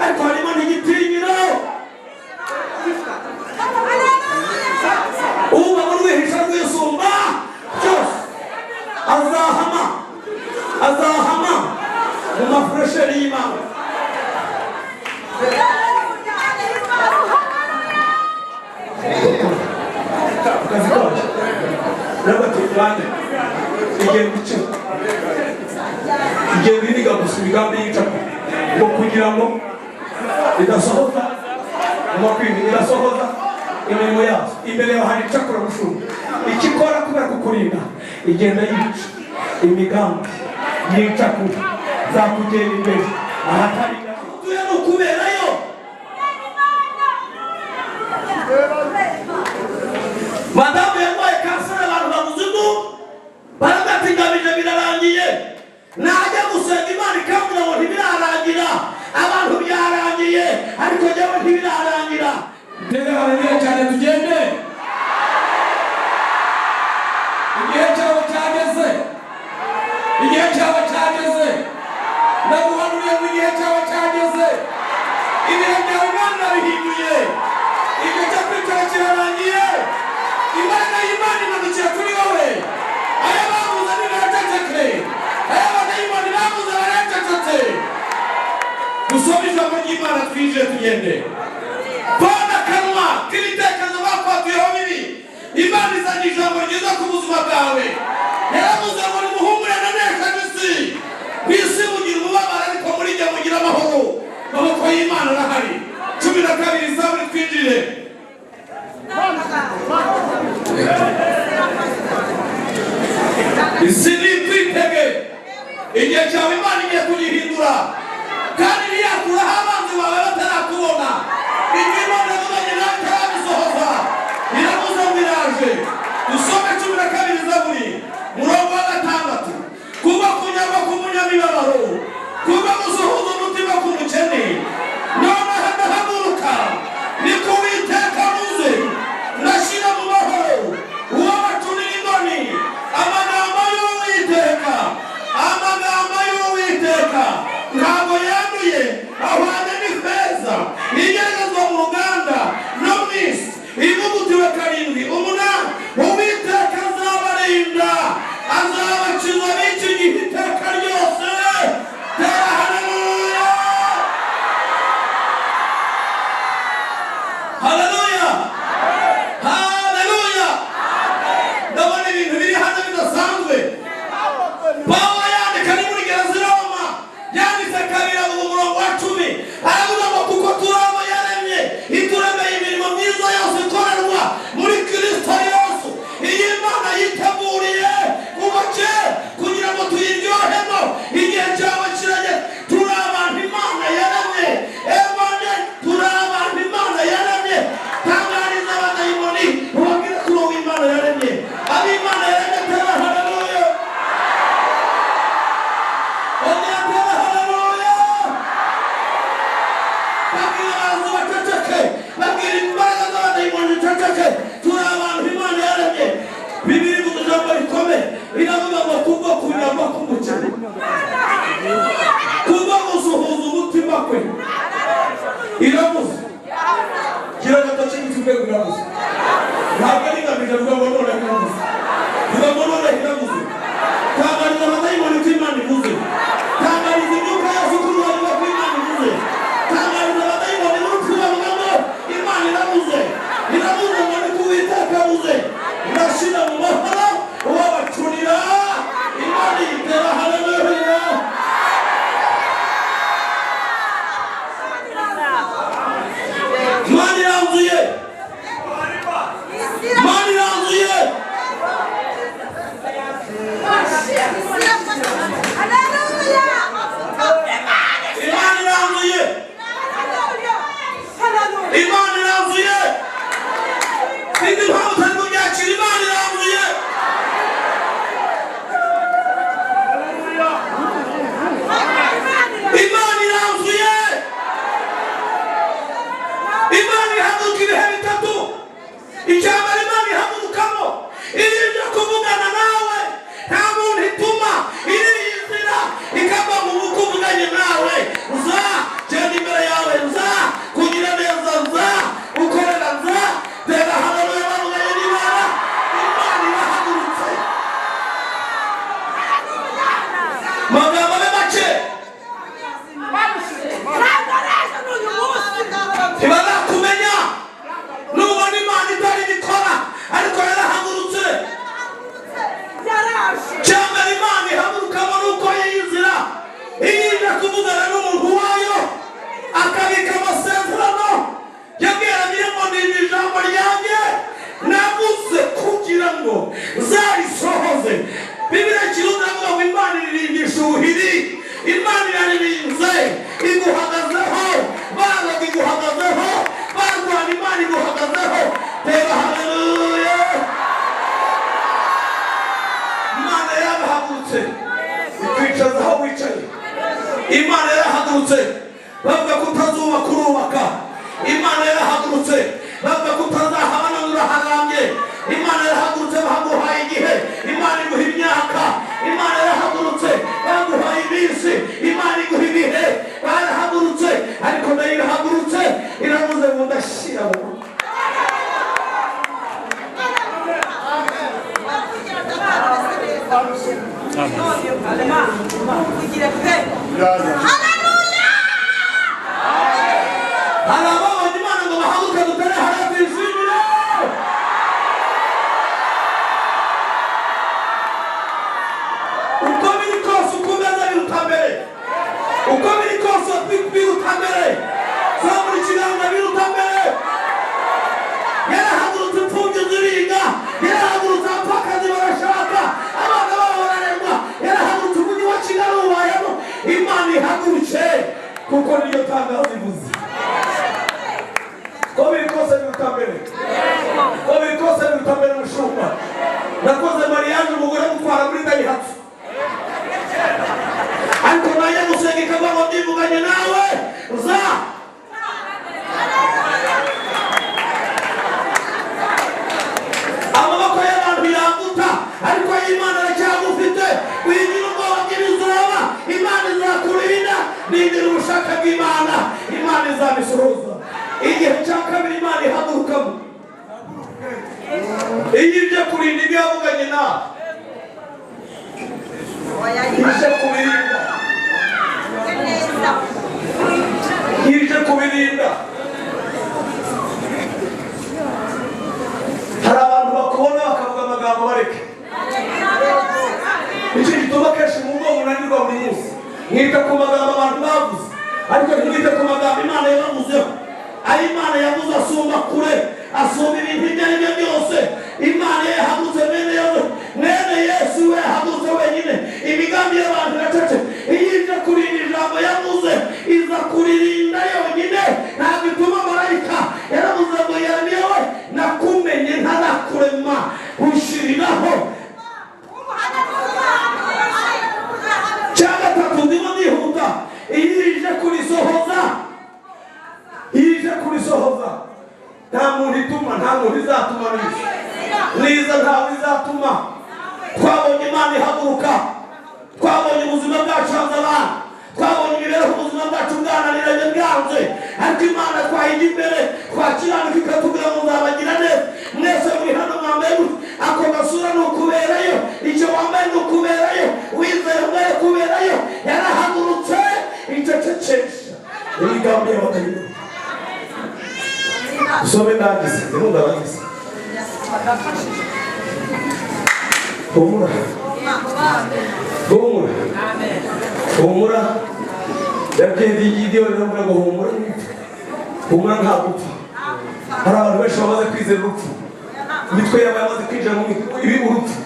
ariko harimo n'igitinyiro ubaba rwihisha rwisumba byose azahama mu mafuresheri y'Imana. Akazi kacu n'abaturage igihe bice igihe biriga gusa imigambi y'icapa ngo kugira ngo idasohoza amakwini irasohoza imirimo yazo imbere yaho hari icakura gushumba ikikora kubera kukurinda igenda yica imigambi y'icakura zakugera imbere ahatari tuye no kuberayo madamu yarwaye kanseri abantu bavuze ngo baragatingamije birarangiye najya gusenga Imana ikambwira ngo ntibirarangira abantu byarangiye ariko jyewe ntibirarangira. Haleluya cyane tugende igihe cyawe cyageze ndaguhanuriye ngo igihe cyawe cyageze ibihe byawe Imana bihinduye igihe cyawe kirarangiye Imana y'Imana imanukira kuri wowe aya bavuze ntibaceceke aya badayimoni bavuze baracecetse dusome ijambo ry'Imana twinjire tugende. Bana kanwa k'ibitekerezo bakwatuyeho bibi Imana izanye ijambo ryiza ku buzima bwawe yaravuze ngo nimuhumure nanesha isi kwisi mugira umubabaro ariko muri jye mugira amahoro amaboko y'Imana arahari. 12 Zaburi twinjire. Isi ni kwitege igihe cyawe Imana igiye kugihindura kandi ntiyakuraho abanzi bawe batarakubona Imana yabonye nawe itarabisohoza iravuze ngo iraje. Dusome 12 Zaburi murongo wa 6 kuba kunyagwa k'umunyamibabaro kuba gusuhuza umutima k'umukene none hadahaguruka ni ku Uwiteka muze ndashyira mu mahoro uwo bacunira ingoni amagambo y'Uwiteka ntabwo yanduye ahwanye n'ifeza igeragezwa mu ruganda no mu isi ivugutiwe 7 8 Uwiteka azabarinda azabakiza n'iki gihe iteka ryose. Tera haleluya haleluya haleluya. Ndabona ibintu biri hano bidasanzwe. Pawulo yandika ni muri gereza i Roma yanditse kabiri mu murongo wa 10 aravuga ngo kuko turaba yaremye ituremeye imirimo myiza yose ikorerwa muri Kristo Yesu iyi Imana yiteguriye kuva kera kugira ngo tuyiryohemo igihe cyawe kirageze. Turi abantu Imana yaremye Emane turi abantu Imana yaremye tangariza abadayimoni ubabwire kuri uwo Imana yaremye abo Imana yaremye. Tera haleluya tera haleluya. Babwire abantu baceceke babwire imbaraga z'abadayimoni ziceceke turi abantu Imana yaremye. Bibiri mu ijambo rikomeye iravuga ngo kubwo kunyagwa k'umukene kubwo gusuhuza umutima kwe iravuze gira agatoki n'ikigwego iravuze ntabwo ari ngamije vuga ngo none iravuze vuga ngo none iravuze tangariza abadayimoni ko Imana ivuze tangariza imyuka yose kurwanya ko Imana ivuze tangariza abadayimoni n'urupfu bavuga ngo Imana iravuze ngo ni ku Uwiteka avuze ndashyira mu mahoro uwo bacurira Imana yitera haleluya kutazubaka urubaka. Imana yarahagurutse bavuga kutazahabana n'uraharambye. Imana yarahagurutse baguhaye igihe. Imana iguha imyaka. Imana yarahagurutse baguhaye iminsi. Imana iguha ibihe. Barahagurutse ariko nayo irahagurutse iravuze ngo ndashira mu harababonye Imana ngo bahaguruke dutare harafi ishimire. Uko biri kose ukomeza biruta mbere. Uko biri kose biruta mbere. Zamura ikiganza biruta mbere. Yarahagurutse imfubyi ziringa. Yarahagurutse abapfakazi barashaka. Abana babo bararerwa. Yarahagurutse umujyi wa Kigali ubayemo. Imana ihagurutse kuko niyo tangazo ivuze. Ko biri kose biruta mbere. Ko biri kose biruta mbere mushumba. Nakoze mariage umugore mutwara muri Daihatsu. Ariko najya gusenga ikavuga ngo ndivuganye nawe uza. Amaboko y'abantu yaguta ariko Imana aracyagufite. Wigira ubwoba bw'ibizaba. Imana izakurinda. Nindira ubushake bw'Imana. Imana izabisuhuza. Igihe cya kabiri Imana ihagurukamo. Iyo ije kurinda ibyo yavuganye nawe. Ije kubirinda. Ije kubirinda. Hari abantu bakubona bakavuga amagambo bareke. Nicyo gituma kenshi mu ngo munanirwa buri munsi. Mwita ku magambo abantu bavuze ariko ntimwite ku magambo Imana yabavuzeho. Aho Imana yavuze asumba kure, asumba ibintu ibyo ari byo byose. Imana yahagurutse mwene Yesu we yahagurutse wenyine. Imigambi y'abantu iracece. Iyo ije kurinda ijambo yavuze iza kuririnda yonyine. Ntabwo ituma marayika. Yaravuze ngo Yeremiya we nakumenye ntarakurema ushiriraho. Cya gatatu ndimo nihuta. Iyo ije kurisohoza. Ije kurisohoza. Nta muntu ituma, nta muntu izatuma niza ntawe izatuma. Twabonye Imana ihaguruka. Twabonye ubuzima bwacu hanze abantu. Twabonye imibereho ubuzima bwacu bwananiranye bwanze. Ariko Imana twayijya imbere. Twakiranuka ikatubwira ngo nzabagira neza. Mwese muri hano mwambaye ako gasura ni ukuberayo. Icyo wambaye ni ukuberayo. Wizeye ubwayo kuberayo. Yarahagurutse icecekesha imigambi y'abadayimoni. Usome ndangise ntimugabangize. Humura. Humura. Humura. Yabwiye Gideon aravuga ngo humura. Humura nta gupfa. Hari abantu benshi bamaze kwizera urupfu. Imitwe yabo yamaze kwinjira mu ibi urupfu.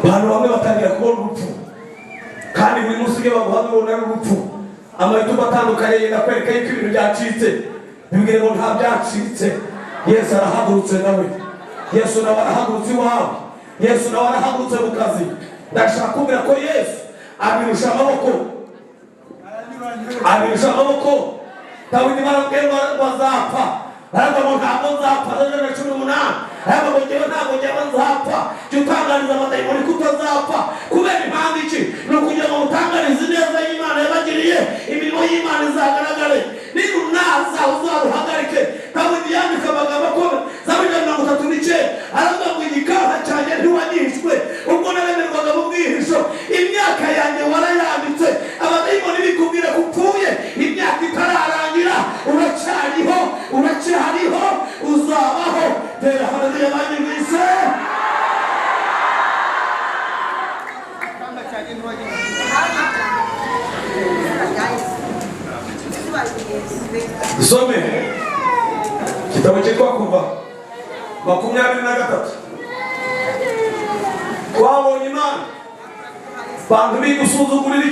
Abantu bamwe batangira kubona urupfu. Kandi buri munsi ugiye baguhanura urupfu. Amahitamo atandukanye yenda kwereka yuko ibintu byacitse. Bibwire ngo nta byacitse. Yesu arahagurutse nawe. Yesu nawe arahagurutse iwawe. Yesu nawe arahagurutse mu kazi. Ndashaka kubwira ko Yesu abirusha amaboko. Abirusha amaboko. Dawidi barabwiye ngo azapfa. Baravuga ngo ntabwo nzapfa. Dawidi 18. Ariko ngo njyewe ntabwo njyewe nzapfa. Jya utangariza abadayimoni ko utazapfa. Kubera impamvu iki? Ni ukugira ngo utangarize neza y'Imana yabagiriye. Imirimo y'Imana izagaragare. Niba unaza uzaruhagarike. Dawidi yandika amagambo akomeye. Zaburi 39. Aravuga ngo igikaha cyanjye ntiwanyishwe. Ubwo naremerwaga mu bwihisho. Imyaka yanjye warayanditse. Abadayimoni bikubwira ko upfuye. Imyaka itararangira. Uracyariho. Uracyariho. Uzabaho. Tera haleluya banyumvise. Some kitabo cyitwa Kuva 23. Twabonye Imana bantu bigusuzugurira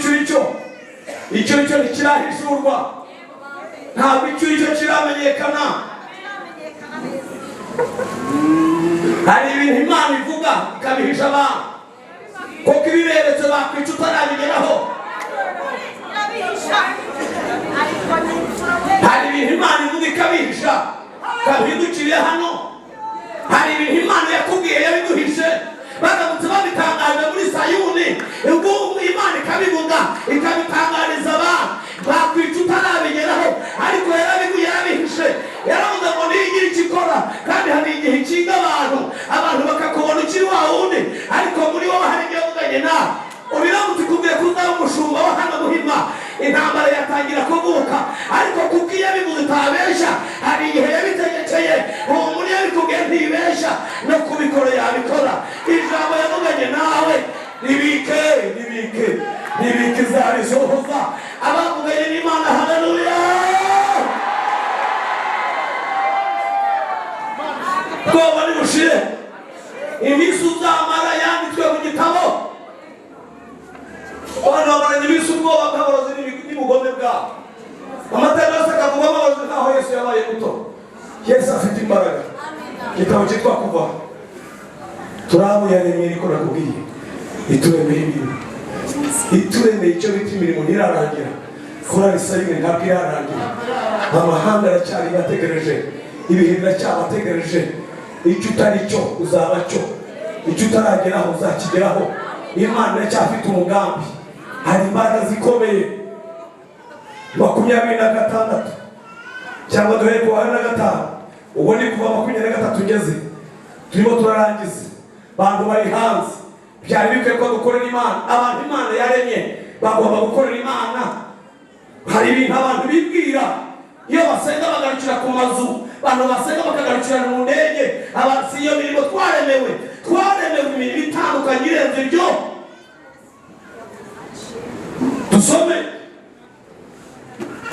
icyo ntikirahishurwa. Ntabwo icyo kiramenyekana. Hari ibintu Imana ivuga ikabihisha abantu. Koko ibiberetse bakwica utarabigeraho. amateka yose akavuga amazi nkaho Yesu yabaye muto. Yesu afite imbaraga. Igitabo cyitwa Kuva, turamu yaremye niko nakubwiye, ituremeye imirimo, ituremeye icyo bita imirimo ntirarangira. Korali Sayine ntabwo irarangira, amahanga aracyari bategereje, ibihe biracyabategereje. Icyo utari cyo uzaba cyo, icyo utarageraho uzakigeraho. Imana iracyafite umugambi, hari imbaraga zikomeye. 26 cyangwa duhere ku wa 25, ubwo ni kuva 23 ngeze, turimo turarangiza. Bantu bari hanze, byari bikwiye ko dukorera Imana. Abantu Imana yaremye bagomba gukorera Imana. Hari ibintu abantu bibwira, iyo basenga bagarukira ku mazu, abantu basenga bakagarukira mu ndege. Si iyo mirimo twaremewe imirimo itandukanye irenze ibyo. Dusome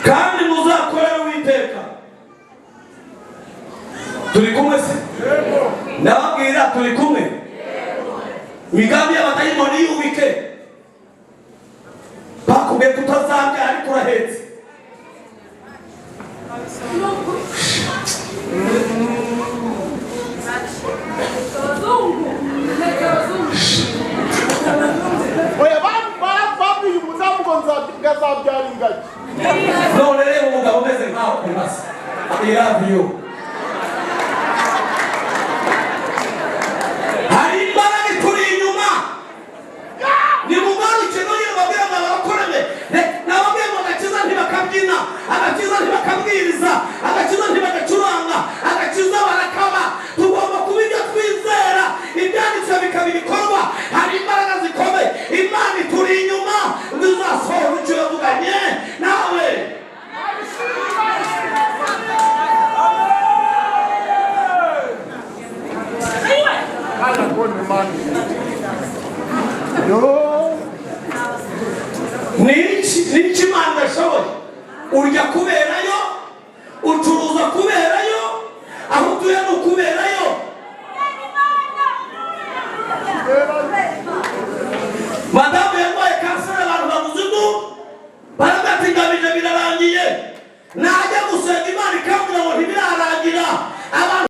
kandi muzakorera Uwiteka. Turi kumwe se? Ndababwira turi kumwe. Imigambi y'abadayimoni yubike. Bakubwiye kutazambya ariko urahetse. Oya babwiye umudamu ngo nzabyara ingagi. None rero umugabo umeze nkaho kumasa. I love you. Hari imbaraga turi inyuma. Ni mugaruke no yababwira ngo abakoreme. Nababwiye ngo agakiza ntibakabyina, agakiza ntibakabwiriza, agakiza ntibagacuranga, agakiza barakaba. Tugomba kuba ibyo twizera, ibyanditswe bikaba ibikorwa. Hari imbaraga zikomeye. Imana ituri inyuma, bizasohora icyo yavuganye nawe. Niki Imana idashoboye? Urya kuberayo, ucuruza kuberayo, aho utuye ni ukuberayo. Madamu yarwaye kanseri, abantu babuze indu, baragatingamije birarangiye. Najya gusenga Imana ikambwira ngo ntibirarangira. Abantu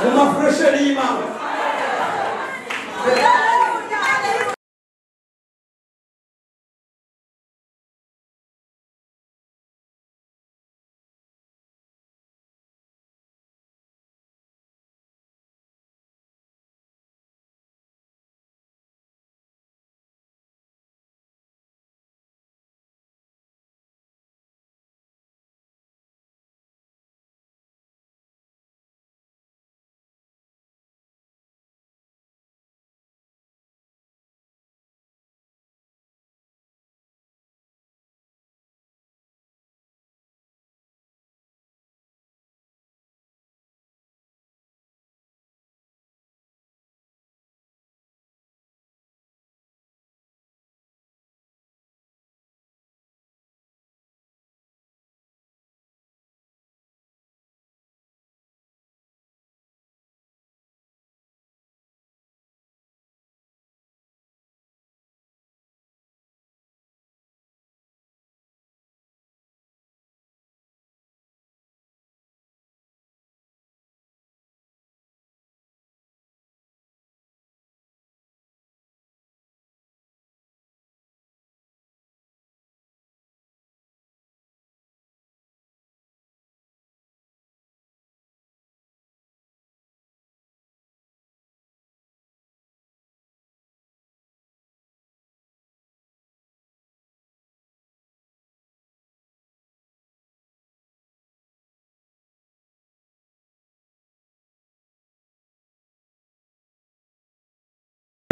mu mafuresheri y'Imana.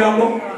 Amo